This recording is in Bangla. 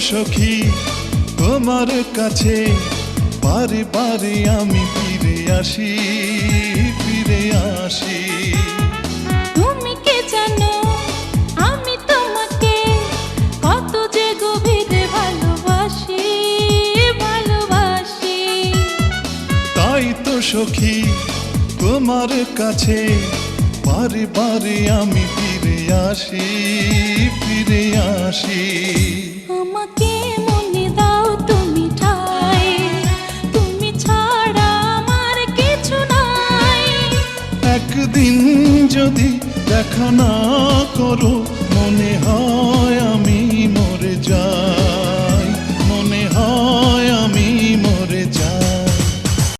সখী তোমার কাছে বারে বারে আমি ফিরে আসি, ফিরে আসি। তুমি কে জানো আমি তোমাকে কত যে গভীরে ভালোবাসি, ভালোবাসি। তাই তো সখী তোমার কাছে বারে বারে আমি ফিরে আসি, ফিরে আসি। আমাকে মনে দাও তুমি ঠাই, তুমি ছাড়া আমার কিছু নাই। একদিন যদি দেখা না করো মনে হয় আমি মরে যাই।